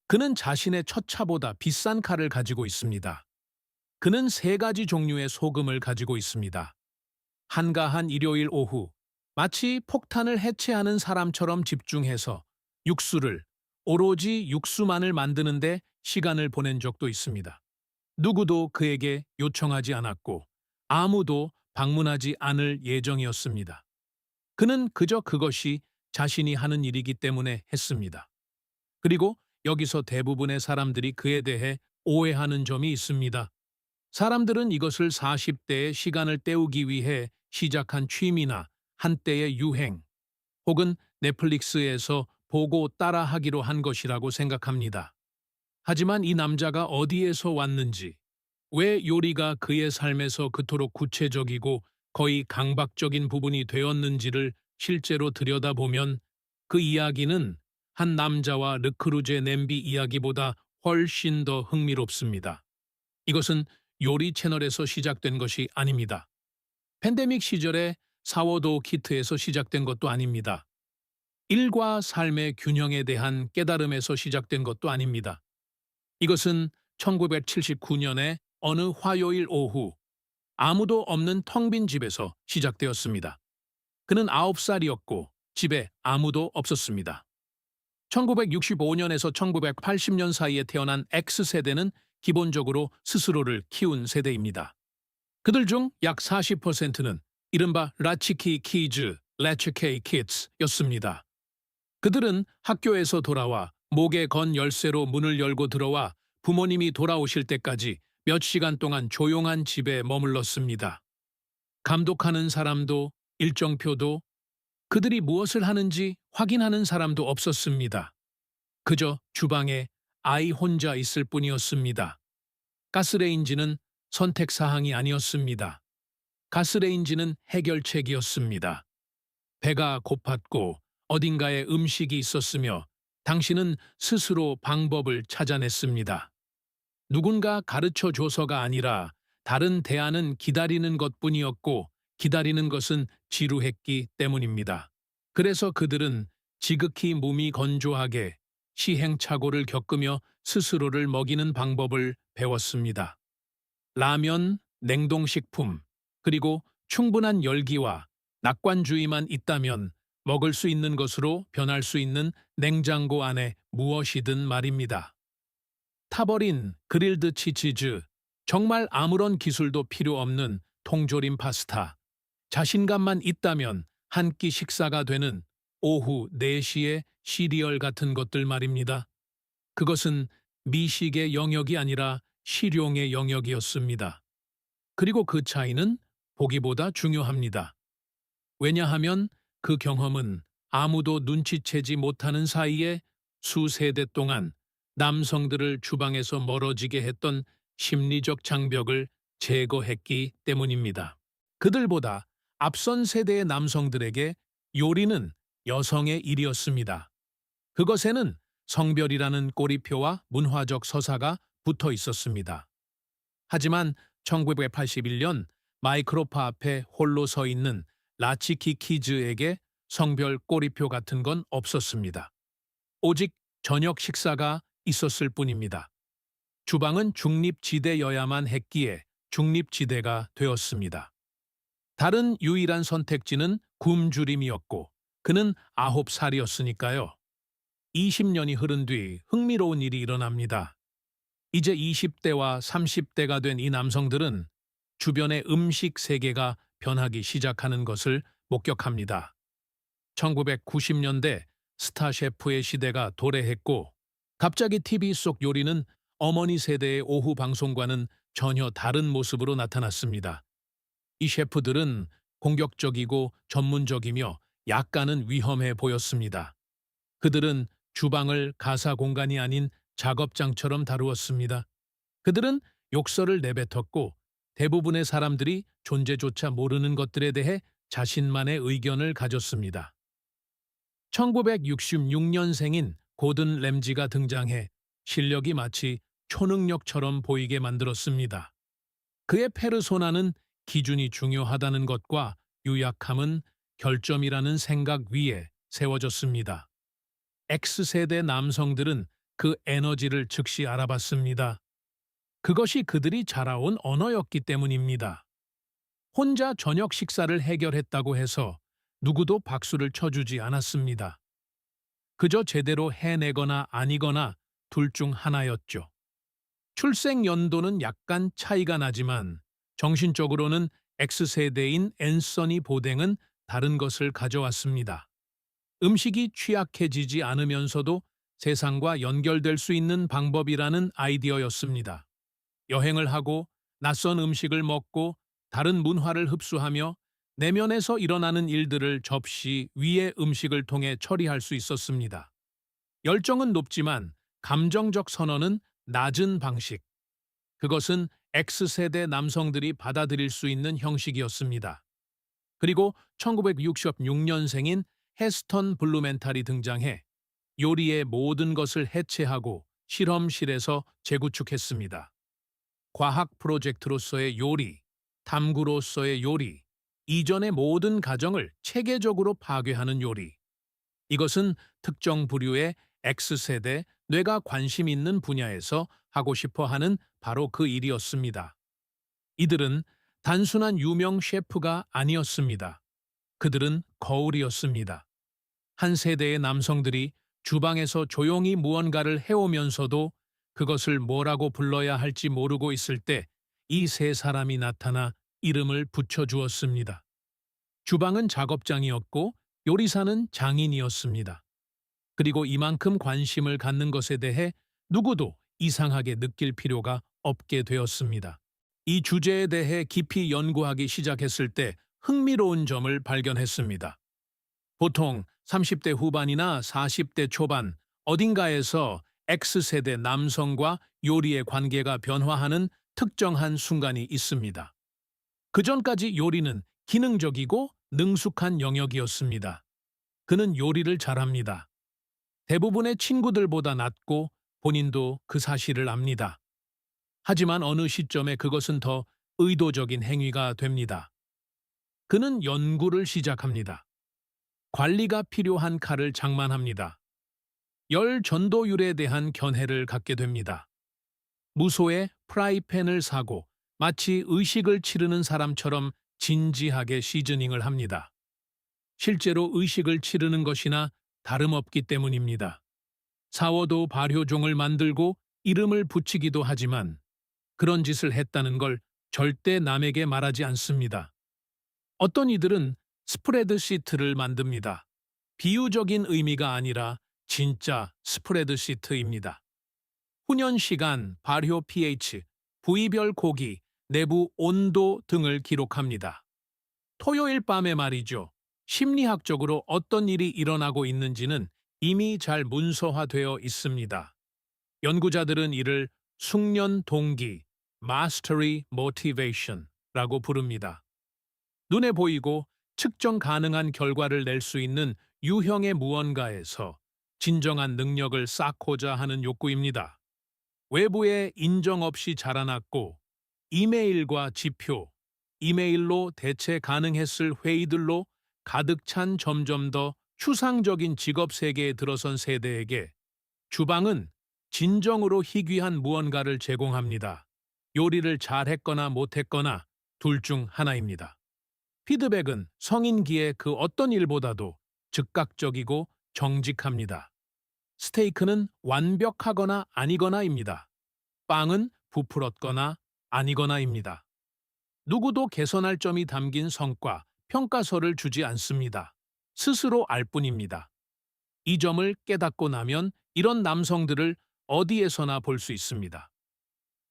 그는 자신의 첫 차보다 비싼 칼을 가지고 있습니다. 그는 세 가지 종류의 소금을 가지고 있습니다. 한가한 일요일 오후, 마치 폭탄을 해체하는 사람처럼 집중해서 육수를, 오로지 육수만을 만드는데 시간을 보낸 적도 있습니다. 누구도 그에게 요청하지 않았고 아무도 방문하지 않을 예정이었습니다. 그는 그저 그것이 자신이 하는 일이기 때문에 했습니다. 그리고 여기서 대부분의 사람들이 그에 대해 오해하는 점이 있습니다. 사람들은 이것을 40대의 시간을 때우기 위해 시작한 취미나 한때의 유행, 혹은 넷플릭스에서 보고 따라하기로 한 것이라고 생각합니다. 하지만 이 남자가 어디에서 왔는지, 왜 요리가 그의 삶에서 그토록 구체적이고 거의 강박적인 부분이 되었는지를 실제로 들여다보면 그 이야기는 한 남자와 르크루제 냄비 이야기보다 훨씬 더 흥미롭습니다. 이것은 요리 채널에서 시작된 것이 아닙니다. 팬데믹 시절에 사워도우 키트에서 시작된 것도 아닙니다. 일과 삶의 균형에 대한 깨달음에서 시작된 것도 아닙니다. 이것은 1979년에 어느 화요일 오후 아무도 없는 텅 빈 집에서 시작되었습니다. 그는 9살이었고 집에 아무도 없었습니다. 1965년에서 1980년 사이에 태어난 X세대는 기본적으로 스스로를 키운 세대입니다. 그들 중 약 40%는 이른바 라치키 키즈, 레츠케이 키즈였습니다. 그들은 학교에서 돌아와 목에 건 열쇠로 문을 열고 들어와 부모님이 돌아오실 때까지 몇 시간 동안 조용한 집에 머물렀습니다. 감독하는 사람도 일정표도 그들이 무엇을 하는지 확인하는 사람도 없었습니다. 그저 주방에 아이 혼자 있을 뿐이었습니다. 가스레인지는 선택사항이 아니었습니다. 가스레인지는 해결책이었습니다. 배가 고팠고 어딘가에 음식이 있었으며 당신은 스스로 방법을 찾아냈습니다. 누군가 가르쳐 줘서가 아니라 다른 대안은 기다리는 것뿐이었고 기다리는 것은 지루했기 때문입니다. 그래서 그들은 지극히 몸이 건조하게 시행착오를 겪으며 스스로를 먹이는 방법을 배웠습니다. 라면, 냉동식품, 그리고 충분한 열기와 낙관주의만 있다면 먹을 수 있는 것으로 변할 수 있는 냉장고 안에 무엇이든 말입니다. 타버린 그릴드 치치즈, 정말 아무런 기술도 필요 없는 통조림 파스타, 자신감만 있다면 한 끼 식사가 되는 오후 4시의 시리얼 같은 것들 말입니다. 그것은 미식의 영역이 아니라 실용의 영역이었습니다. 그리고 그 차이는 보기보다 중요합니다. 왜냐하면 그 경험은 아무도 눈치채지 못하는 사이에 수세대 동안 남성들을 주방에서 멀어지게 했던 심리적 장벽을 제거했기 때문입니다. 그들보다 앞선 세대의 남성들에게 요리는 여성의 일이었습니다. 그것에는 성별이라는 꼬리표와 문화적 서사가 붙어 있었습니다. 하지만 1981년 마이크로파 앞에 홀로 서 있는 라치키 키즈에게 성별 꼬리표 같은 건 없었습니다. 오직 저녁 식사가 있었을 뿐입니다. 주방은 중립지대여야만 했기에 중립지대가 되었습니다. 다른 유일한 선택지는 굶주림이었고 그는 9살이었으니까요. 20년이 흐른 뒤 흥미로운 일이 일어납니다. 이제 20대와 30대가 된 이 남성들은 주변의 음식 세계가 변하기 시작하는 것을 목격합니다. 1990년대 스타 셰프의 시대가 도래했고 갑자기 TV 속 요리는 어머니 세대의 오후 방송과는 전혀 다른 모습으로 나타났습니다. 이 셰프들은 공격적이고 전문적이며 약간은 위험해 보였습니다. 그들은 주방을 가사 공간이 아닌 작업장처럼 다루었습니다. 그들은 욕설을 내뱉었고 대부분의 사람들이 존재조차 모르는 것들에 대해 자신만의 의견을 가졌습니다. 1966년생인 고든 램지가 등장해 실력이 마치 초능력처럼 보이게 만들었습니다. 그의 페르소나는 기준이 중요하다는 것과 유약함은 결점이라는 생각 위에 세워졌습니다. X세대 남성들은 그 에너지를 즉시 알아봤습니다. 그것이 그들이 자라온 언어였기 때문입니다. 혼자 저녁 식사를 해결했다고 해서 누구도 박수를 쳐주지 않았습니다. 그저 제대로 해내거나 아니거나 둘 중 하나였죠. 출생 연도는 약간 차이가 나지만 정신적으로는 X세대인 앤서니 보댕은 다른 것을 가져왔습니다. 음식이 취약해지지 않으면서도 세상과 연결될 수 있는 방법이라는 아이디어였습니다. 여행을 하고 낯선 음식을 먹고 다른 문화를 흡수하며 내면에서 일어나는 일들을 접시 위의 음식을 통해 처리할 수 있었습니다. 열정은 높지만 감정적 선언은 낮은 방식. 그것은 X세대 남성들이 받아들일 수 있는 형식이었습니다. 그리고 1966년생인 헤스턴 블루멘탈이 등장해 요리의 모든 것을 해체하고 실험실에서 재구축했습니다. 과학 프로젝트로서의 요리, 탐구로서의 요리, 이전의 모든 가정을 체계적으로 파괴하는 요리. 이것은 특정 부류의 X세대 뇌가 관심 있는 분야에서 하고 싶어 하는 바로 그 일이었습니다. 이들은 단순한 유명 셰프가 아니었습니다. 그들은 거울이었습니다. 한 세대의 남성들이 주방에서 조용히 무언가를 해오면서도 그것을 뭐라고 불러야 할지 모르고 있을 때 이 세 사람이 나타나 이름을 붙여주었습니다. 주방은 작업장이었고 요리사는 장인이었습니다. 그리고 이만큼 관심을 갖는 것에 대해 누구도 이상하게 느낄 필요가 없게 되었습니다. 이 주제에 대해 깊이 연구하기 시작했을 때 흥미로운 점을 발견했습니다. 보통 30대 후반이나 40대 초반 어딘가에서 X세대 남성과 요리의 관계가 변화하는 특정한 순간이 있습니다. 그전까지 요리는 기능적이고 능숙한 영역이었습니다. 그는 요리를 잘합니다. 대부분의 친구들보다 낫고 본인도 그 사실을 압니다. 하지만 어느 시점에 그것은 더 의도적인 행위가 됩니다. 그는 연구를 시작합니다. 관리가 필요한 칼을 장만합니다. 열 전도율에 대한 견해를 갖게 됩니다. 무소의 프라이팬을 사고 마치 의식을 치르는 사람처럼 진지하게 시즈닝을 합니다. 실제로 의식을 치르는 것이나 다름없기 때문입니다. 사워도우 발효종을 만들고 이름을 붙이기도 하지만 그런 짓을 했다는 걸 절대 남에게 말하지 않습니다. 어떤 이들은 스프레드 시트를 만듭니다. 비유적인 의미가 아니라 진짜 스프레드 시트입니다. 훈연 시간, 발효 pH, 부위별 고기, 내부 온도 등을 기록합니다. 토요일 밤에 말이죠. 심리학적으로 어떤 일이 일어나고 있는지는 이미 잘 문서화되어 있습니다. 연구자들은 이를 숙련 동기, Mastery Motivation라고 부릅니다. 눈에 보이고 측정 가능한 결과를 낼 수 있는 유형의 무언가에서 진정한 능력을 쌓고자 하는 욕구입니다. 외부의 인정 없이 자라났고 이메일과 지표, 이메일로 대체 가능했을 회의들로 가득 찬 점점 더 추상적인 직업 세계에 들어선 세대에게 주방은 진정으로 희귀한 무언가를 제공합니다. 요리를 잘했거나 못했거나 둘 중 하나입니다. 피드백은 성인기의 그 어떤 일보다도 즉각적이고 정직합니다. 스테이크는 완벽하거나 아니거나입니다. 빵은 부풀었거나 아니거나입니다. 누구도 개선할 점이 담긴 성과, 평가서를 주지 않습니다. 스스로 알 뿐입니다. 이 점을 깨닫고 나면 이런 남성들을 어디에서나 볼 수 있습니다.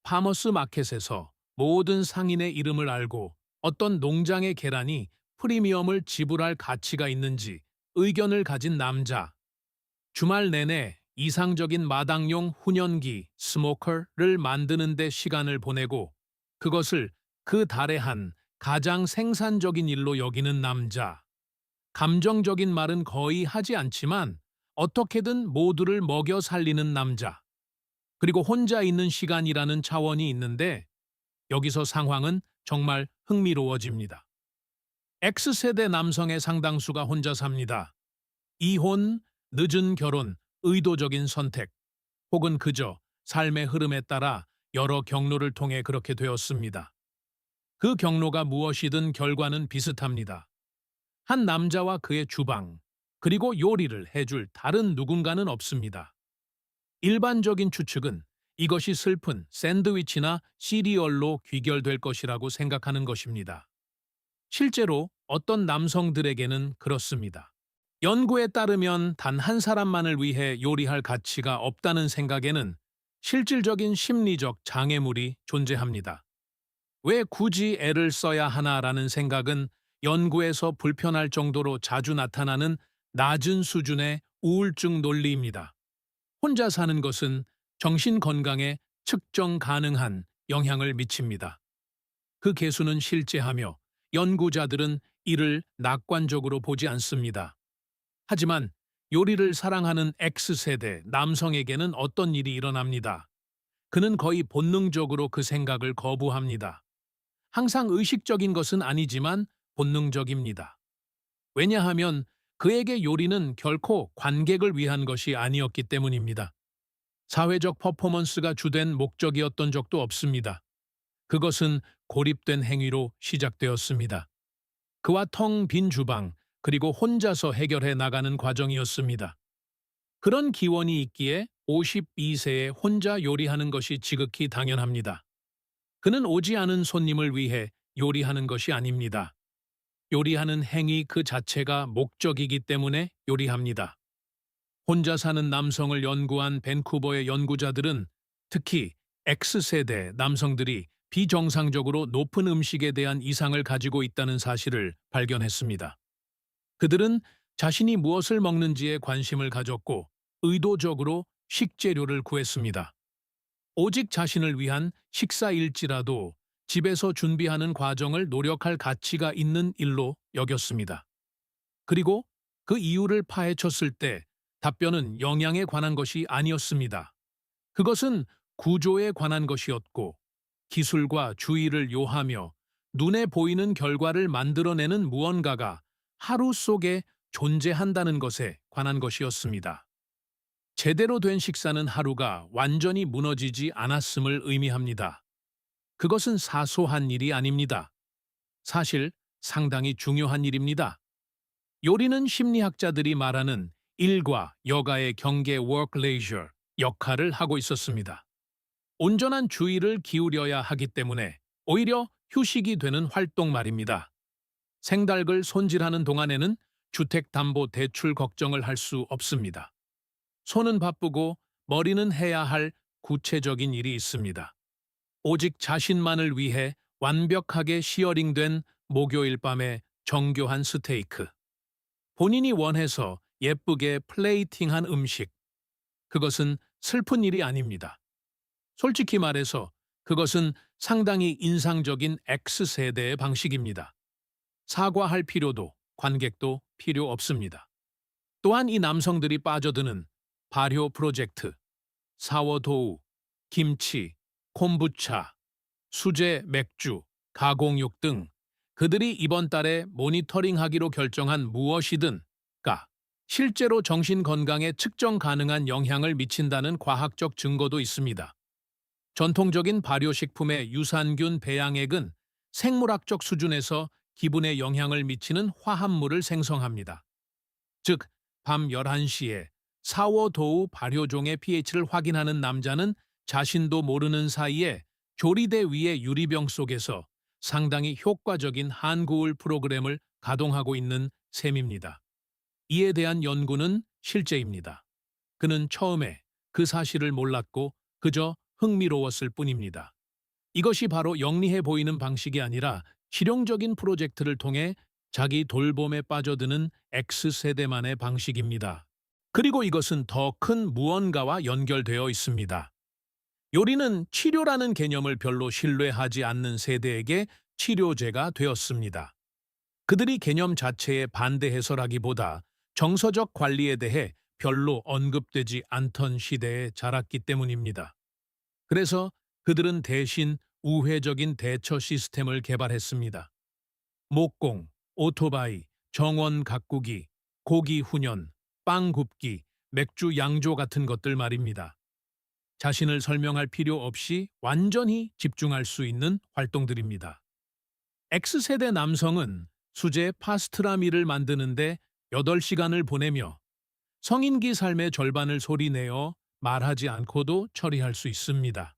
파머스 마켓에서 모든 상인의 이름을 알고 어떤 농장의 계란이 프리미엄을 지불할 가치가 있는지 의견을 가진 남자. 주말 내내 이상적인 마당용 훈연기, 스모커를 만드는 데 시간을 보내고 그것을 그 달의 한 가장 생산적인 일로 여기는 남자. 감정적인 말은 거의 하지 않지만 어떻게든 모두를 먹여 살리는 남자. 그리고 혼자 있는 시간이라는 차원이 있는데 여기서 상황은 정말 흥미로워집니다. X세대 남성의 상당수가 혼자 삽니다. 이혼, 늦은 결혼, 의도적인 선택, 혹은 그저 삶의 흐름에 따라 여러 경로를 통해 그렇게 되었습니다. 그 경로가 무엇이든 결과는 비슷합니다. 한 남자와 그의 주방, 그리고 요리를 해줄 다른 누군가는 없습니다. 일반적인 추측은 이것이 슬픈 샌드위치나 시리얼로 귀결될 것이라고 생각하는 것입니다. 실제로 어떤 남성들에게는 그렇습니다. 연구에 따르면 단 한 사람만을 위해 요리할 가치가 없다는 생각에는 실질적인 심리적 장애물이 존재합니다. 왜 굳이 애를 써야 하나라는 생각은 연구에서 불편할 정도로 자주 나타나는 낮은 수준의 우울증 논리입니다. 혼자 사는 것은 정신 건강에 측정 가능한 영향을 미칩니다. 그 개수는 실제하며 연구자들은 이를 낙관적으로 보지 않습니다. 하지만 요리를 사랑하는 X세대 남성에게는 어떤 일이 일어납니다. 그는 거의 본능적으로 그 생각을 거부합니다. 항상 의식적인 것은 아니지만 본능적입니다. 왜냐하면 그에게 요리는 결코 관객을 위한 것이 아니었기 때문입니다. 사회적 퍼포먼스가 주된 목적이었던 적도 없습니다. 그것은 고립된 행위로 시작되었습니다. 그와 텅 빈 주방, 그리고 혼자서 해결해 나가는 과정이었습니다. 그런 기원이 있기에 52세에 혼자 요리하는 것이 지극히 당연합니다. 그는 오지 않은 손님을 위해 요리하는 것이 아닙니다. 요리하는 행위 그 자체가 목적이기 때문에 요리합니다. 혼자 사는 남성을 연구한 밴쿠버의 연구자들은 특히 X세대 남성들이 비정상적으로 높은 음식에 대한 이상을 가지고 있다는 사실을 발견했습니다. 그들은 자신이 무엇을 먹는지에 관심을 가졌고 의도적으로 식재료를 구했습니다. 오직 자신을 위한 식사일지라도 집에서 준비하는 과정을 노력할 가치가 있는 일로 여겼습니다. 그리고 그 이유를 파헤쳤을 때 답변은 영양에 관한 것이 아니었습니다. 그것은 구조에 관한 것이었고 기술과 주의를 요하며 눈에 보이는 결과를 만들어내는 무언가가 하루 속에 존재한다는 것에 관한 것이었습니다. 제대로 된 식사는 하루가 완전히 무너지지 않았음을 의미합니다. 그것은 사소한 일이 아닙니다. 사실 상당히 중요한 일입니다. 요리는 심리학자들이 말하는 일과 여가의 경계 work-leisure 역할을 하고 있었습니다. 온전한 주의를 기울여야 하기 때문에 오히려 휴식이 되는 활동 말입니다. 생닭을 손질하는 동안에는 주택담보대출 걱정을 할 수 없습니다. 손은 바쁘고 머리는 해야 할 구체적인 일이 있습니다. 오직 자신만을 위해 완벽하게 시어링된 목요일 밤의 정교한 스테이크. 본인이 원해서 예쁘게 플레이팅한 음식. 그것은 슬픈 일이 아닙니다. 솔직히 말해서 그것은 상당히 인상적인 X세대의 방식입니다. 사과할 필요도 관객도 필요 없습니다. 또한 이 남성들이 빠져드는 발효 프로젝트, 사워도우, 김치, 콤부차, 수제 맥주, 가공육 등 그들이 이번 달에 모니터링하기로 결정한 무엇이든가 실제로 정신 건강에 측정 가능한 영향을 미친다는 과학적 증거도 있습니다. 전통적인 발효식품의 유산균 배양액은 생물학적 수준에서 기분에 영향을 미치는 화합물을 생성합니다. 즉, 밤 11시에 사워도우 발효종의 pH를 확인하는 남자는 자신도 모르는 사이에 조리대 위의 유리병 속에서 상당히 효과적인 한구울 프로그램을 가동하고 있는 셈입니다. 이에 대한 연구는 실제입니다. 그는 처음에 그 사실을 몰랐고 그저 흥미로웠을 뿐입니다. 이것이 바로 영리해 보이는 방식이 아니라 실용적인 프로젝트를 통해 자기 돌봄에 빠져드는 X세대만의 방식입니다. 그리고 이것은 더 큰 무언가와 연결되어 있습니다. 요리는 치료라는 개념을 별로 신뢰하지 않는 세대에게 치료제가 되었습니다. 그들이 개념 자체에 반대해서라기보다 정서적 관리에 대해 별로 언급되지 않던 시대에 자랐기 때문입니다. 그래서 그들은 대신 우회적인 대처 시스템을 개발했습니다. 목공, 오토바이, 정원 가꾸기, 고기 훈연, 빵 굽기, 맥주 양조 같은 것들 말입니다. 자신을 설명할 필요 없이 완전히 집중할 수 있는 활동들입니다. X세대 남성은 수제 파스트라미를 만드는데 8시간을 보내며 성인기 삶의 절반을 소리내어 말하지 않고도 처리할 수 있습니다.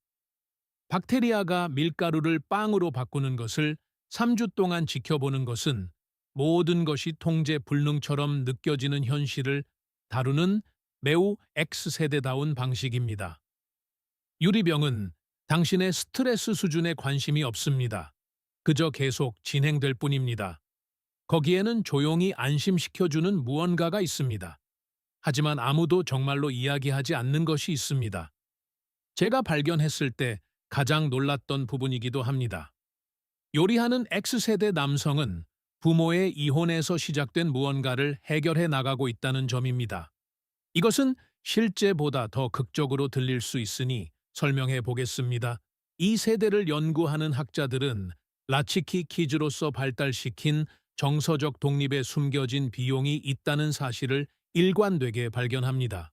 박테리아가 밀가루를 빵으로 바꾸는 것을 3주 동안 지켜보는 것은 모든 것이 통제 불능처럼 느껴지는 현실을 다루는 매우 X세대다운 방식입니다. 유리병은 당신의 스트레스 수준에 관심이 없습니다. 그저 계속 진행될 뿐입니다. 거기에는 조용히 안심시켜주는 무언가가 있습니다. 하지만 아무도 정말로 이야기하지 않는 것이 있습니다. 제가 발견했을 때 가장 놀랐던 부분이기도 합니다. 요리하는 X세대 남성은 부모의 이혼에서 시작된 무언가를 해결해 나가고 있다는 점입니다. 이것은 실제보다 더 극적으로 들릴 수 있으니 설명해 보겠습니다. 이 세대를 연구하는 학자들은 라치키 키즈로서 발달시킨 정서적 독립에 숨겨진 비용이 있다는 사실을 일관되게 발견합니다.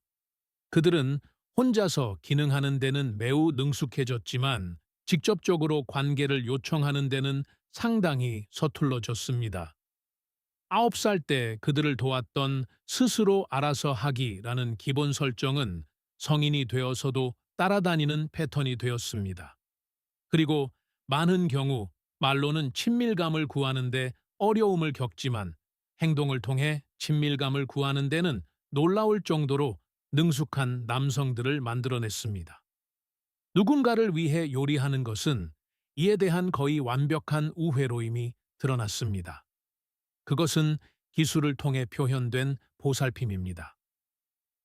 그들은 혼자서 기능하는 데는 매우 능숙해졌지만 직접적으로 관계를 요청하는 데는 상당히 서툴러졌습니다. 9살 때 그들을 도왔던 스스로 알아서 하기라는 기본 설정은 성인이 되어서도 따라다니는 패턴이 되었습니다. 그리고 많은 경우 말로는 친밀감을 구하는데 어려움을 겪지만 행동을 통해 친밀감을 구하는 데는 놀라울 정도로 능숙한 남성들을 만들어냈습니다. 누군가를 위해 요리하는 것은 이에 대한 거의 완벽한 우회로 이미 드러났습니다. 그것은 기술을 통해 표현된 보살핌입니다.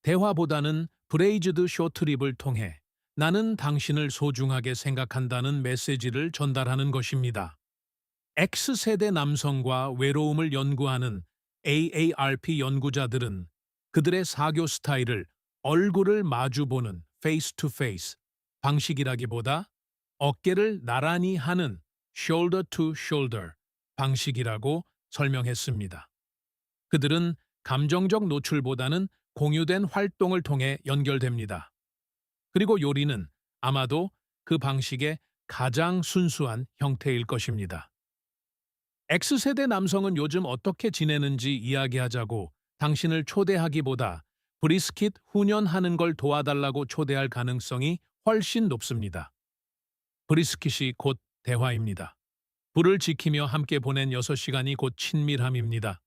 대화보다는 브레이즈드 쇼트립을 통해 나는 당신을 소중하게 생각한다는 메시지를 전달하는 것입니다. X세대 남성과 외로움을 연구하는 AARP 연구자들은 그들의 사교 스타일을 얼굴을 마주보는 face to face 방식이라기보다 어깨를 나란히 하는 shoulder to shoulder 방식이라고 설명했습니다. 그들은 감정적 노출보다는 공유된 활동을 통해 연결됩니다. 그리고 요리는 아마도 그 방식의 가장 순수한 형태일 것입니다. X세대 남성은 요즘 어떻게 지내는지 이야기하자고 당신을 초대하기보다 브리스킷 훈연하는 걸 도와달라고 초대할 가능성이 훨씬 높습니다. 브리스킷이 곧 대화입니다. 불을 지키며 함께 보낸 6시간이 곧 친밀함입니다.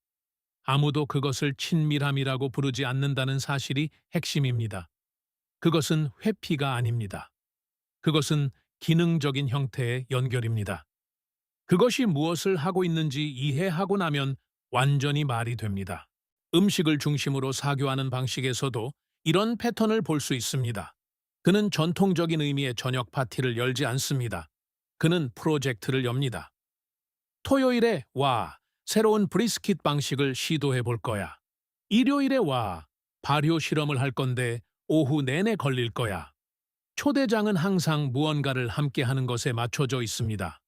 아무도 그것을 친밀함이라고 부르지 않는다는 사실이 핵심입니다. 그것은 회피가 아닙니다. 그것은 기능적인 형태의 연결입니다. 그것이 무엇을 하고 있는지 이해하고 나면 완전히 말이 됩니다. 음식을 중심으로 사교하는 방식에서도 이런 패턴을 볼 수 있습니다. 그는 전통적인 의미의 저녁 파티를 열지 않습니다. 그는 프로젝트를 엽니다. 토요일에 와, 새로운 브리스킷 방식을 시도해 볼 거야. 일요일에 와, 발효 실험을 할 건데 오후 내내 걸릴 거야. 초대장은 항상 무언가를 함께 하는 것에 맞춰져 있습니다.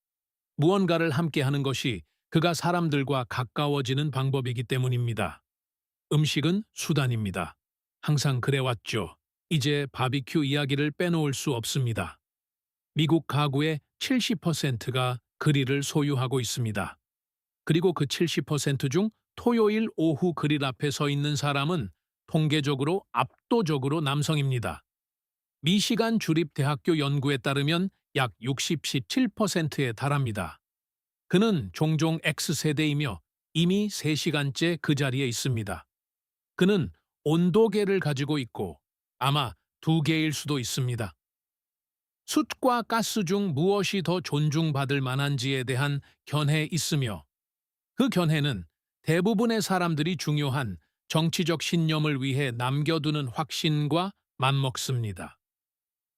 무언가를 함께 하는 것이 그가 사람들과 가까워지는 방법이기 때문입니다. 음식은 수단입니다. 항상 그래왔죠. 이제 바비큐 이야기를 빼놓을 수 없습니다. 미국 가구의 70%가 그릴을 소유하고 있습니다. 그리고 그 70% 중 토요일 오후 그릴 앞에 서 있는 사람은 통계적으로 압도적으로 남성입니다. 미시간 주립대학교 연구에 따르면 약 67%에 달합니다. 그는 종종 X세대이며 이미 3시간째 그 자리에 있습니다. 그는 온도계를 가지고 있고 아마 2개일 수도 있습니다. 숯과 가스 중 무엇이 더 존중받을 만한지에 대한 견해에 있으며 그 견해는 대부분의 사람들이 중요한 정치적 신념을 위해 남겨두는 확신과 맞먹습니다.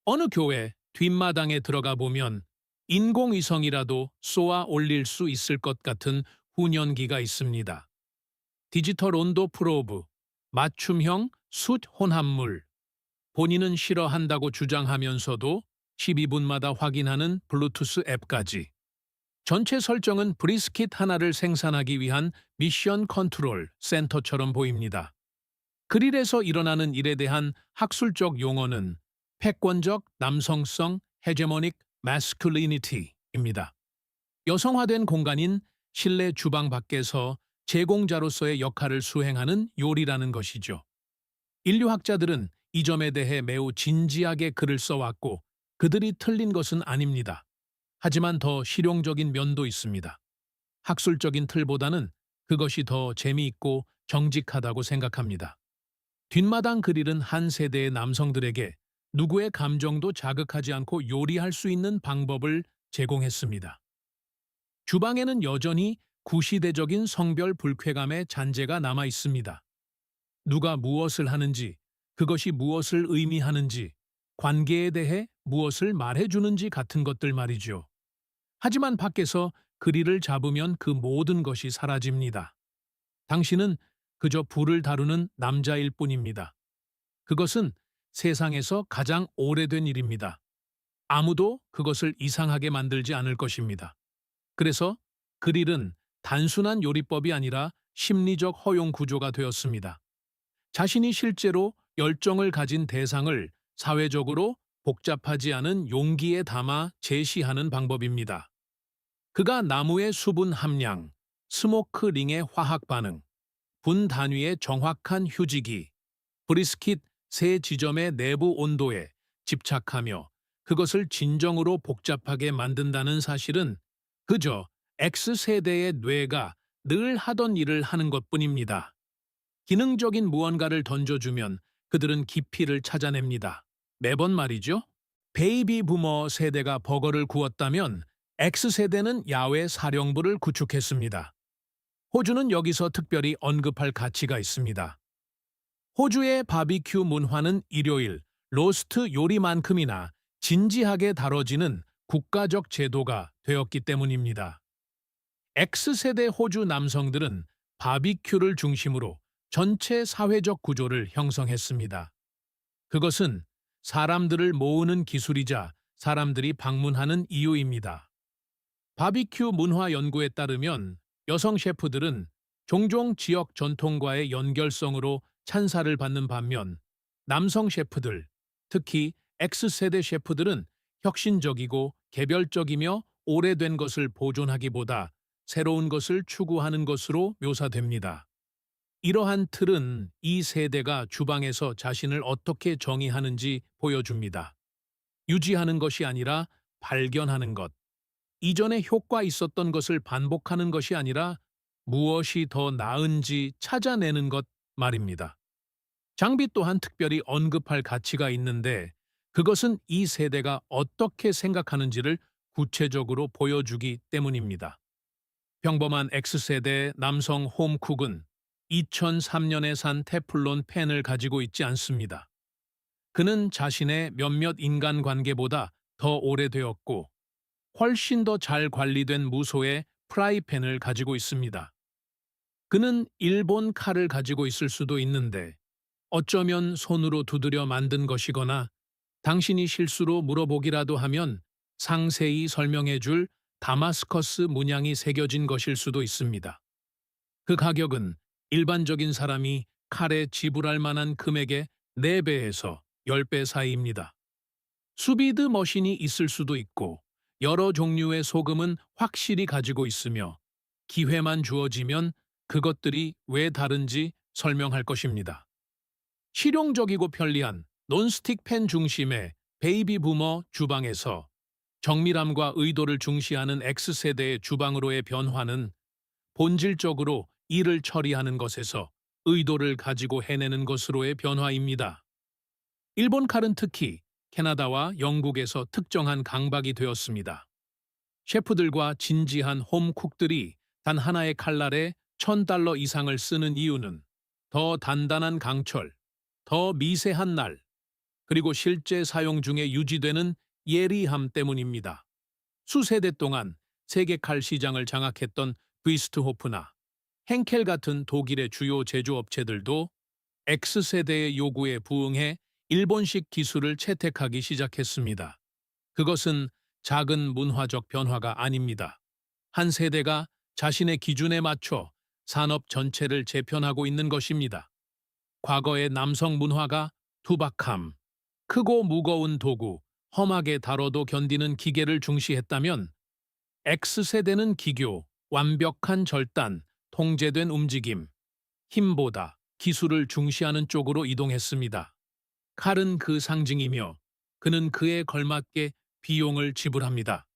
어느 교회 뒷마당에 들어가 보면 인공위성이라도 쏘아 올릴 수 있을 것 같은 훈연기가 있습니다. 디지털 온도 프로브, 맞춤형 숯 혼합물, 본인은 싫어한다고 주장하면서도 12분마다 확인하는 블루투스 앱까지. 전체 설정은 브리스킷 하나를 생산하기 위한 미션 컨트롤 센터처럼 보입니다. 그릴에서 일어나는 일에 대한 학술적 용어는 패권적 남성성 헤제모닉 마스큘리니티입니다. 여성화된 공간인 실내 주방 밖에서 제공자로서의 역할을 수행하는 요리라는 것이죠. 인류학자들은 이 점에 대해 매우 진지하게 글을 써왔고 그들이 틀린 것은 아닙니다. 하지만 더 실용적인 면도 있습니다. 학술적인 틀보다는 그것이 더 재미있고 정직하다고 생각합니다. 뒷마당 그릴은 한 세대의 남성들에게 누구의 감정도 자극하지 않고 요리할 수 있는 방법을 제공했습니다. 주방에는 여전히 구시대적인 성별 불쾌감의 잔재가 남아 있습니다. 누가 무엇을 하는지, 그것이 무엇을 의미하는지, 관계에 대해 무엇을 말해주는지 같은 것들 말이죠. 하지만 밖에서 그릴을 잡으면 그 모든 것이 사라집니다. 당신은 그저 불을 다루는 남자일 뿐입니다. 그것은 세상에서 가장 오래된 일입니다. 아무도 그것을 이상하게 만들지 않을 것입니다. 그래서 그릴은 단순한 요리법이 아니라 심리적 허용 구조가 되었습니다. 자신이 실제로 열정을 가진 대상을 사회적으로 복잡하지 않은 용기에 담아 제시하는 방법입니다. 그가 나무의 수분 함량, 스모크 링의 화학 반응, 분 단위의 정확한 휴지기, 브리스킷 세 지점의 내부 온도에 집착하며 그것을 진정으로 복잡하게 만든다는 사실은 그저 X세대의 뇌가 늘 하던 일을 하는 것뿐입니다. 기능적인 무언가를 던져주면 그들은 깊이를 찾아냅니다. 매번 말이죠. 베이비 부머 세대가 버거를 구웠다면 X세대는 야외 사령부를 구축했습니다. 호주는 여기서 특별히 언급할 가치가 있습니다. 호주의 바비큐 문화는 일요일 로스트 요리만큼이나 진지하게 다뤄지는 국가적 제도가 되었기 때문입니다. X세대 호주 남성들은 바비큐를 중심으로 전체 사회적 구조를 형성했습니다. 그것은 사람들을 모으는 기술이자 사람들이 방문하는 이유입니다. 바비큐 문화 연구에 따르면 여성 셰프들은 종종 지역 전통과의 연결성으로 찬사를 받는 반면 남성 셰프들, 특히 X세대 셰프들은 혁신적이고 개별적이며 오래된 것을 보존하기보다 새로운 것을 추구하는 것으로 묘사됩니다. 이러한 틀은 이 세대가 주방에서 자신을 어떻게 정의하는지 보여줍니다. 유지하는 것이 아니라 발견하는 것. 이전에 효과 있었던 것을 반복하는 것이 아니라 무엇이 더 나은지 찾아내는 것 말입니다. 장비 또한 특별히 언급할 가치가 있는데 그것은 이 세대가 어떻게 생각하는지를 구체적으로 보여주기 때문입니다. 평범한 X세대 남성 홈쿡은 2003년에 산 테플론 팬을 가지고 있지 않습니다. 그는 자신의 몇몇 인간관계보다 더 오래되었고 훨씬 더 잘 관리된 무소의 프라이팬을 가지고 있습니다. 그는 일본 칼을 가지고 있을 수도 있는데 어쩌면 손으로 두드려 만든 것이거나 당신이 실수로 물어보기라도 하면 상세히 설명해 줄 다마스커스 문양이 새겨진 것일 수도 있습니다. 그 가격은 일반적인 사람이 칼에 지불할 만한 금액의 4배에서 10배 사이입니다. 수비드 머신이 있을 수도 있고 여러 종류의 소금은 확실히 가지고 있으며 기회만 주어지면 그것들이 왜 다른지 설명할 것입니다. 실용적이고 편리한 논스틱 팬 중심의 베이비 부머 주방에서 정밀함과 의도를 중시하는 X세대의 주방으로의 변화는 본질적으로 일을 처리하는 것에서 의도를 가지고 해내는 것으로의 변화입니다. 일본 칼은 특히 캐나다와 영국에서 특정한 강박이 되었습니다. 셰프들과 진지한 홈쿡들이 단 하나의 칼날에 $1,000 이상을 쓰는 이유는 더 단단한 강철, 더 미세한 날, 그리고 실제 사용 중에 유지되는 예리함 때문입니다. 수세대 동안 세계 칼 시장을 장악했던 비스트호프나 henkel 같은 독일의 주요 제조업체들도 X세대의 요구에 부응해 일본식 기술을 채택하기 시작했습니다. 그것은 작은 문화적 변화가 아닙니다. 한 세대가 자신의 기준에 맞춰 산업 전체를 재편하고 있는 것입니다. 과거의 남성 문화가 투박함, 크고 무거운 도구, 험하게 다뤄도 견디는 기계를 중시했다면 X세대는 기교, 완벽한 절단, 통제된 움직임, 힘보다 기술을 중시하는 쪽으로 이동했습니다. 칼은 그 상징이며 그는 그에 걸맞게 비용을 지불합니다.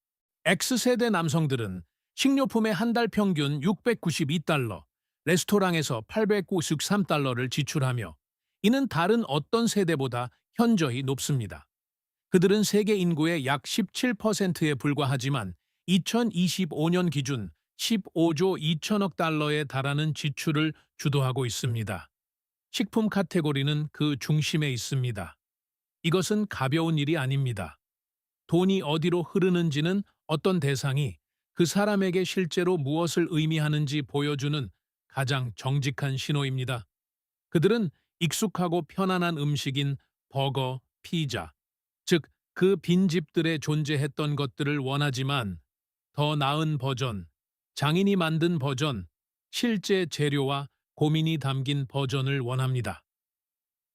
X세대 남성들은 식료품의 한 달 평균 692달러, 레스토랑에서 893달러를 지출하며 이는 다른 어떤 세대보다 현저히 높습니다. 그들은 세계 인구의 약 17%에 불과하지만 2025년 기준 15조 2천억 달러에 달하는 지출을 주도하고 있습니다. 식품 카테고리는 그 중심에 있습니다. 이것은 가벼운 일이 아닙니다. 돈이 어디로 흐르는지는 어떤 대상이 그 사람에게 실제로 무엇을 의미하는지 보여주는 가장 정직한 신호입니다. 그들은 익숙하고 편안한 음식인 버거, 피자, 즉 그 빈집들에 존재했던 것들을 원하지만 더 나은 버전, 장인이 만든 버전, 실제 재료와 고민이 담긴 버전을 원합니다.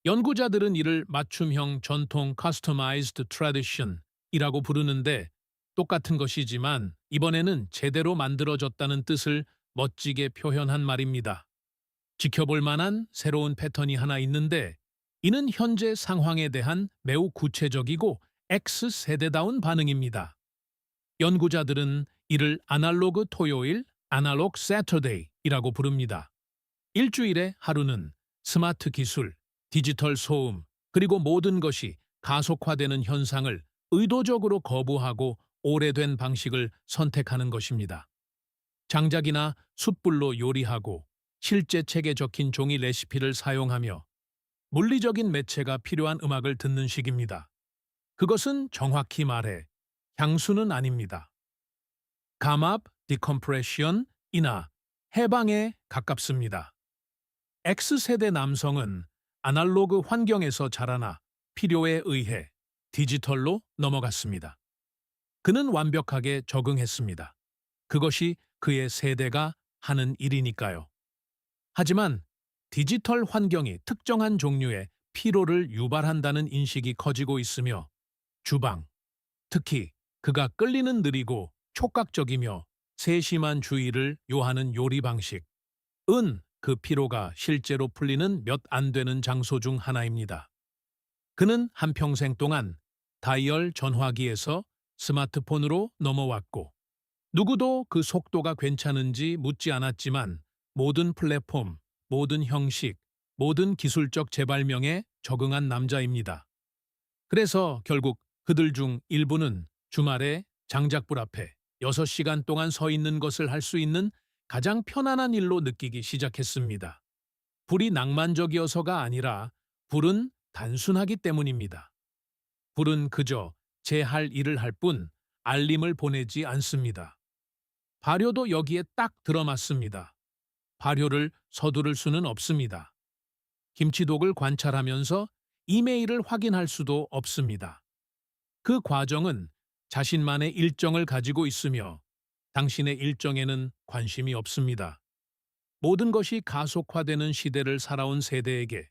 연구자들은 이를 맞춤형 전통 customized tradition이라고 부르는데 똑같은 것이지만 이번에는 제대로 만들어졌다는 뜻을 멋지게 표현한 말입니다. 지켜볼 만한 새로운 패턴이 하나 있는데 이는 현재 상황에 대한 매우 구체적이고 X세대다운 반응입니다. 연구자들은 이를 아날로그 토요일, 아날로그 세터데이이라고 부릅니다. 일주일에 하루는 스마트 기술, 디지털 소음, 그리고 모든 것이 가속화되는 현상을 의도적으로 거부하고 오래된 방식을 선택하는 것입니다. 장작이나 숯불로 요리하고 실제 책에 적힌 종이 레시피를 사용하며 물리적인 매체가 필요한 음악을 듣는 식입니다. 그것은 정확히 말해 향수는 아닙니다. 감압, 디컴프레션이나 해방에 가깝습니다. X세대 남성은 아날로그 환경에서 자라나 필요에 의해 디지털로 넘어갔습니다. 그는 완벽하게 적응했습니다. 그것이 그의 세대가 하는 일이니까요. 하지만 디지털 환경이 특정한 종류의 피로를 유발한다는 인식이 커지고 있으며 주방, 특히 그가 끌리는 느리고 촉각적이며 세심한 주의를 요하는 요리 방식은 그 피로가 실제로 풀리는 몇 안 되는 장소 중 하나입니다. 그는 한평생 동안 다이얼 전화기에서 스마트폰으로 넘어왔고 누구도 그 속도가 괜찮은지 묻지 않았지만 모든 플랫폼, 모든 형식, 모든 기술적 재발명에 적응한 남자입니다. 그래서 결국 그들 중 일부는 주말에 장작불 앞에 6시간 동안 서 있는 것을 할 수 있는 가장 편안한 일로 느끼기 시작했습니다. 불이 낭만적이어서가 아니라 불은 단순하기 때문입니다. 불은 그저 제 할 일을 할 뿐 알림을 보내지 않습니다. 발효도 여기에 딱 들어맞습니다. 발효를 서두를 수는 없습니다. 김치독을 관찰하면서 이메일을 확인할 수도 없습니다. 그 과정은 자신만의 일정을 가지고 있으며 당신의 일정에는 관심이 없습니다. 모든 것이 가속화되는 시대를 살아온 세대에게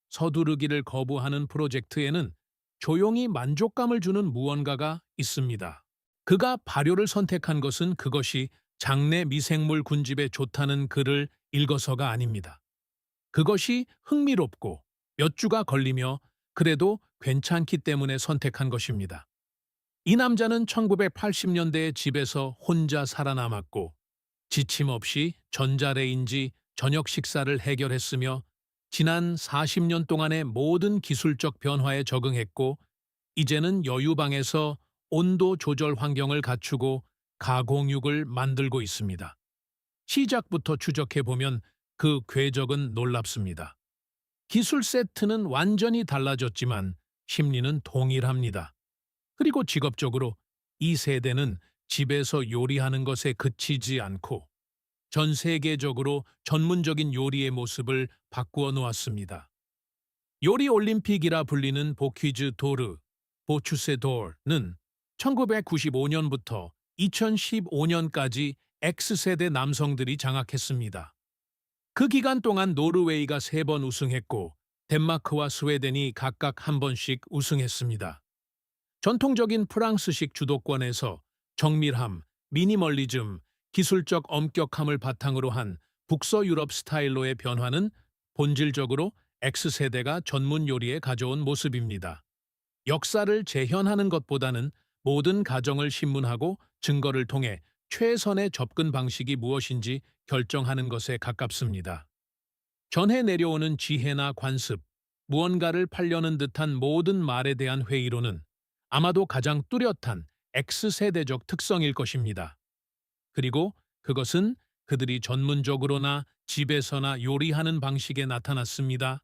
서두르기를 거부하는 프로젝트에는 조용히 만족감을 주는 무언가가 있습니다. 그가 발효를 선택한 것은 그것이 장내 미생물 군집에 좋다는 글을 읽어서가 아닙니다. 그것이 흥미롭고 몇 주가 걸리며 그래도 괜찮기 때문에 선택한 것입니다. 이 남자는 1980년대에 집에서 혼자 살아남았고 지침 없이 전자레인지 저녁 식사를 해결했으며 지난 40년 동안의 모든 기술적 변화에 적응했고 이제는 여유방에서 온도 조절 환경을 갖추고 가공육을 만들고 있습니다. 시작부터 추적해보면 그 궤적은 놀랍습니다. 기술 세트는 완전히 달라졌지만 심리는 동일합니다. 그리고 직업적으로 이 세대는 집에서 요리하는 것에 그치지 않고 전 세계적으로 전문적인 요리의 모습을 바꾸어 놓았습니다. 요리 올림픽이라 불리는 보퀴즈 도르, 보추세 돌은 1995년부터 2015년까지 X세대 남성들이 장악했습니다. 그 기간 동안 노르웨이가 3번 우승했고 덴마크와 스웨덴이 각각 한 번씩 우승했습니다. 전통적인 프랑스식 주도권에서 정밀함, 미니멀리즘, 기술적 엄격함을 바탕으로 한 북서 유럽 스타일로의 변화는 본질적으로 X세대가 전문 요리에 가져온 모습입니다. 역사를 재현하는 것보다는 모든 가정을 신문하고 증거를 통해 최선의 접근 방식이 무엇인지 결정하는 것에 가깝습니다. 전해 내려오는 지혜나 관습, 무언가를 팔려는 듯한 모든 말에 대한 회의로는 아마도 가장 뚜렷한 X세대적 특성일 것입니다. 그리고 그것은 그들이 전문적으로나 집에서나 요리하는 방식에 나타났습니다.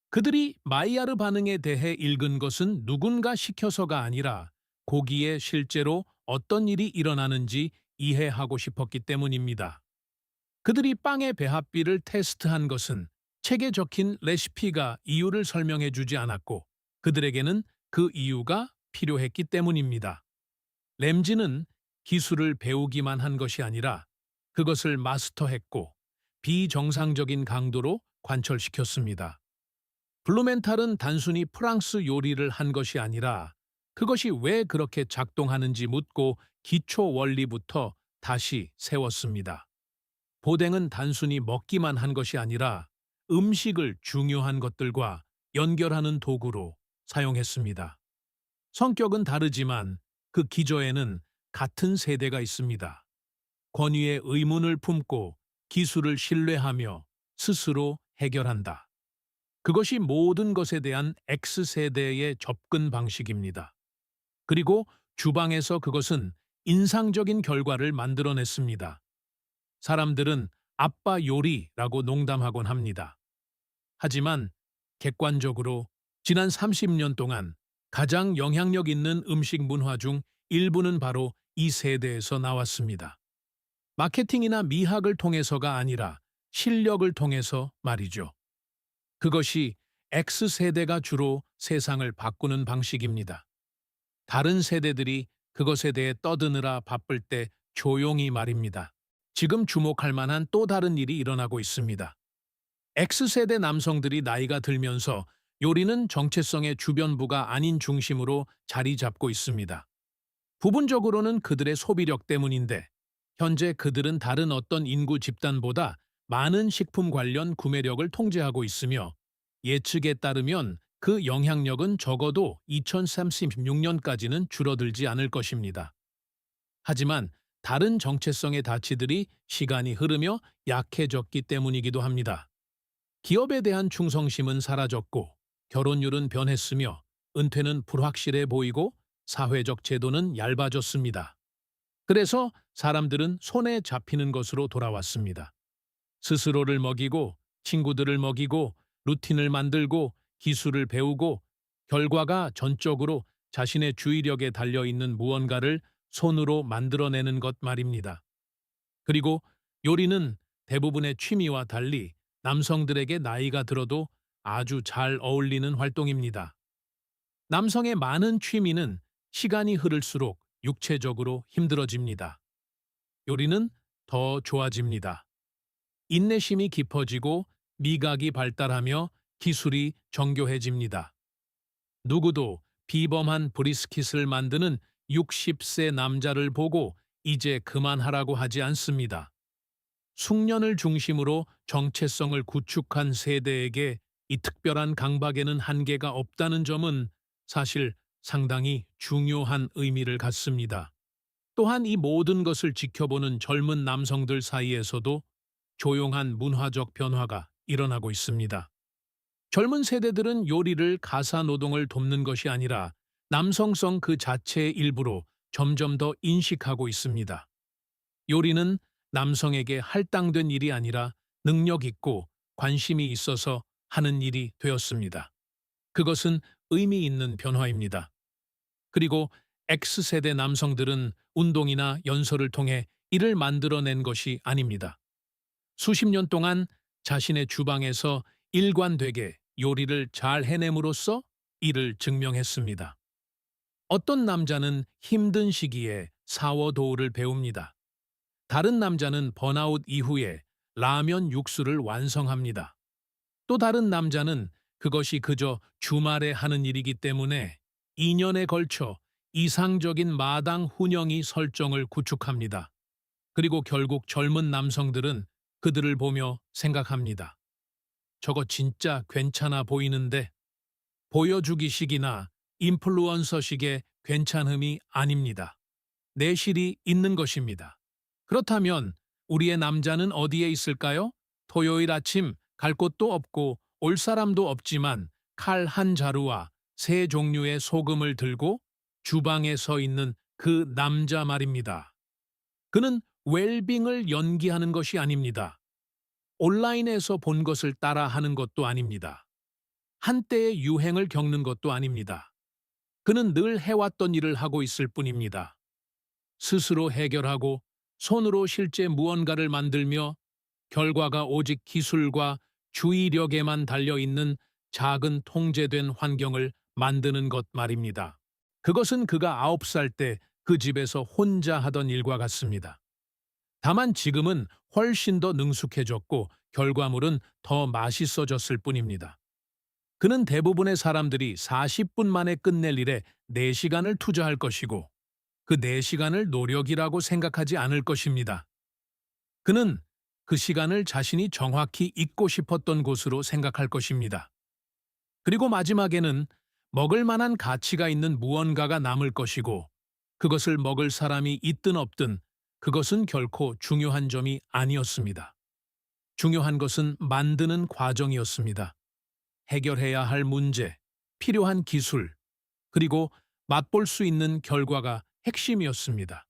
그들이 마이야르 반응에 대해 읽은 것은 누군가 시켜서가 아니라 고기에 실제로 어떤 일이 일어나는지 이해하고 싶었기 때문입니다. 그들이 빵의 배합비를 테스트한 것은 책에 적힌 레시피가 이유를 설명해 주지 않았고 그들에게는 그 이유가 필요했기 때문입니다. 램지는 기술을 배우기만 한 것이 아니라 그것을 마스터했고 비정상적인 강도로 관철시켰습니다. 블루멘탈은 단순히 프랑스 요리를 한 것이 아니라 그것이 왜 그렇게 작동하는지 묻고 기초 원리부터 다시 세웠습니다. 보댕은 단순히 먹기만 한 것이 아니라 음식을 중요한 것들과 연결하는 도구로 사용했습니다. 성격은 다르지만 그 기저에는 같은 세대가 있습니다. 권위의 의문을 품고 기술을 신뢰하며 스스로 해결한다. 그것이 모든 것에 대한 X세대의 접근 방식입니다. 그리고 주방에서 그것은 인상적인 결과를 만들어냈습니다. 사람들은 아빠 요리라고 농담하곤 합니다. 하지만 객관적으로 지난 30년 동안 가장 영향력 있는 음식 문화 중 일부는 바로 이 세대에서 나왔습니다. 마케팅이나 미학을 통해서가 아니라 실력을 통해서 말이죠. 그것이 X세대가 주로 세상을 바꾸는 방식입니다. 다른 세대들이 그것에 대해 떠드느라 바쁠 때 조용히 말입니다. 지금 주목할 만한 또 다른 일이 일어나고 있습니다. X세대 남성들이 나이가 들면서 요리는 정체성의 주변부가 아닌 중심으로 자리 잡고 있습니다. 부분적으로는 그들의 소비력 때문인데 현재 그들은 다른 어떤 인구 집단보다 많은 식품 관련 구매력을 통제하고 있으며 예측에 따르면 그 영향력은 적어도 2036년까지는 줄어들지 않을 것입니다. 하지만 다른 정체성의 가치들이 시간이 흐르며 약해졌기 때문이기도 합니다. 기업에 대한 충성심은 사라졌고 결혼율은 변했으며 은퇴는 불확실해 보이고 사회적 제도는 얇아졌습니다. 그래서 사람들은 손에 잡히는 것으로 돌아왔습니다. 스스로를 먹이고 친구들을 먹이고 루틴을 만들고 기술을 배우고 결과가 전적으로 자신의 주의력에 달려있는 무언가를 손으로 만들어내는 것 말입니다. 그리고 요리는 대부분의 취미와 달리 남성들에게 나이가 들어도 아주 잘 어울리는 활동입니다. 남성의 많은 취미는 시간이 흐를수록 육체적으로 힘들어집니다. 요리는 더 좋아집니다. 인내심이 깊어지고 미각이 발달하며 기술이 정교해집니다. 누구도 비범한 브리스킷을 만드는 60세 남자를 보고 이제 그만하라고 하지 않습니다. 숙련을 중심으로 정체성을 구축한 세대에게 이 특별한 강박에는 한계가 없다는 점은 사실 상당히 중요한 의미를 갖습니다. 또한 이 모든 것을 지켜보는 젊은 남성들 사이에서도 조용한 문화적 변화가 일어나고 있습니다. 젊은 세대들은 요리를 가사 노동을 돕는 것이 아니라 남성성 그 자체의 일부로 점점 더 인식하고 있습니다. 요리는 남성에게 할당된 일이 아니라 능력 있고 관심이 있어서 하는 일이 되었습니다. 그것은 의미 있는 변화입니다. 그리고 X세대 남성들은 운동이나 연설을 통해 이를 만들어낸 것이 아닙니다. 수십 년 동안 자신의 주방에서 일관되게 요리를 잘 해냄으로써 이를 증명했습니다. 어떤 남자는 힘든 시기에 사워도우를 배웁니다. 다른 남자는 번아웃 이후에 라면 육수를 완성합니다. 또 다른 남자는 그것이 그저 주말에 하는 일이기 때문에 2년에 걸쳐 이상적인 마당 훈영이 설정을 구축합니다. 그리고 결국 젊은 남성들은 그들을 보며 생각합니다. 저거 진짜 괜찮아 보이는데 보여주기식이나 인플루언서식의 괜찮음이 아닙니다. 내실이 있는 것입니다. 그렇다면 우리의 남자는 어디에 있을까요? 토요일 아침 갈 곳도 없고 올 사람도 없지만 칼 한 자루와 세 종류의 소금을 들고 주방에 서 있는 그 남자 말입니다. 그는 웰빙을 연기하는 것이 아닙니다. 온라인에서 본 것을 따라하는 것도 아닙니다. 한때의 유행을 겪는 것도 아닙니다. 그는 늘 해왔던 일을 하고 있을 뿐입니다. 스스로 해결하고 손으로 실제 무언가를 만들며 결과가 오직 기술과 주의력에만 달려있는 작은 통제된 환경을 만드는 것 말입니다. 그것은 그가 9살 때 그 집에서 혼자 하던 일과 같습니다. 다만 지금은 훨씬 더 능숙해졌고 결과물은 더 맛있어졌을 뿐입니다. 그는 대부분의 사람들이 40분 만에 끝낼 일에 4시간을 투자할 것이고 그 4시간을 노력이라고 생각하지 않을 것입니다. 그는 그 시간을 자신이 정확히 있고 싶었던 곳으로 생각할 것입니다. 그리고 마지막에는 먹을 만한 가치가 있는 무언가가 남을 것이고 그것을 먹을 사람이 있든 없든 그것은 결코 중요한 점이 아니었습니다. 중요한 것은 만드는 과정이었습니다. 해결해야 할 문제, 필요한 기술, 그리고 맛볼 수 있는 결과가 핵심이었습니다.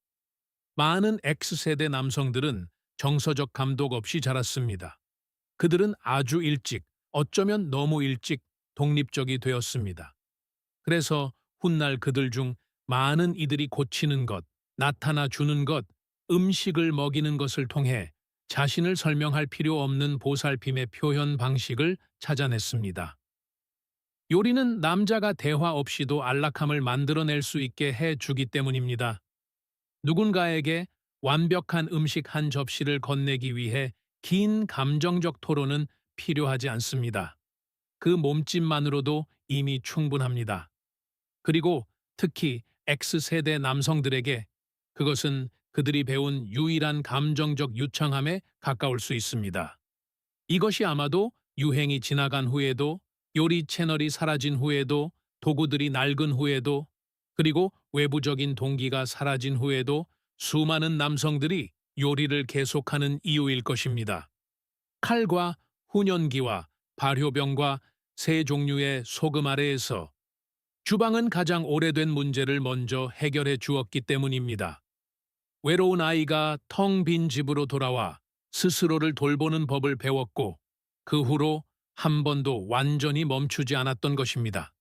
많은 X세대 남성들은 정서적 감독 없이 자랐습니다. 그들은 아주 일찍, 어쩌면 너무 일찍 독립적이 되었습니다. 그래서 훗날 그들 중 많은 이들이 고치는 것, 나타나 주는 것, 음식을 먹이는 것을 통해 자신을 설명할 필요 없는 보살핌의 표현 방식을 찾아냈습니다. 요리는 남자가 대화 없이도 안락함을 만들어낼 수 있게 해주기 때문입니다. 누군가에게 완벽한 음식 한 접시를 건네기 위해 긴 감정적 토론은 필요하지 않습니다. 그 몸짓만으로도 이미 충분합니다. 그리고 특히 X세대 남성들에게 그것은 그들이 배운 유일한 감정적 유창함에 가까울 수 있습니다. 이것이 아마도 유행이 지나간 후에도 요리 채널이 사라진 후에도 도구들이 낡은 후에도 그리고 외부적인 동기가 사라진 후에도 수많은 남성들이 요리를 계속하는 이유일 것입니다. 칼과 훈연기와 발효병과 세 종류의 소금 아래에서 주방은 가장 오래된 문제를 먼저 해결해 주었기 때문입니다. 외로운 아이가 텅 빈 집으로 돌아와 스스로를 돌보는 법을 배웠고 그 후로 한 번도 완전히 멈추지 않았던 것입니다.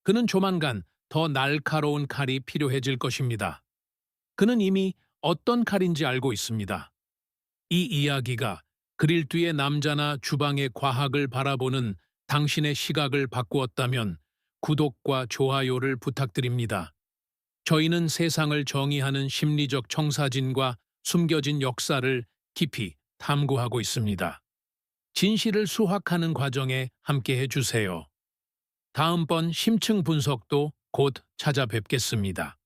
그는 조만간 더 날카로운 칼이 필요해질 것입니다. 그는 이미 어떤 칼인지 알고 있습니다. 이 이야기가 그릴 뒤의 남자나 주방의 과학을 바라보는 당신의 시각을 바꾸었다면 구독과 좋아요를 부탁드립니다. 저희는 세상을 정의하는 심리적 청사진과 숨겨진 역사를 깊이 탐구하고 있습니다. 진실을 수확하는 과정에 함께해 주세요. 다음번 심층 분석도 곧 찾아뵙겠습니다.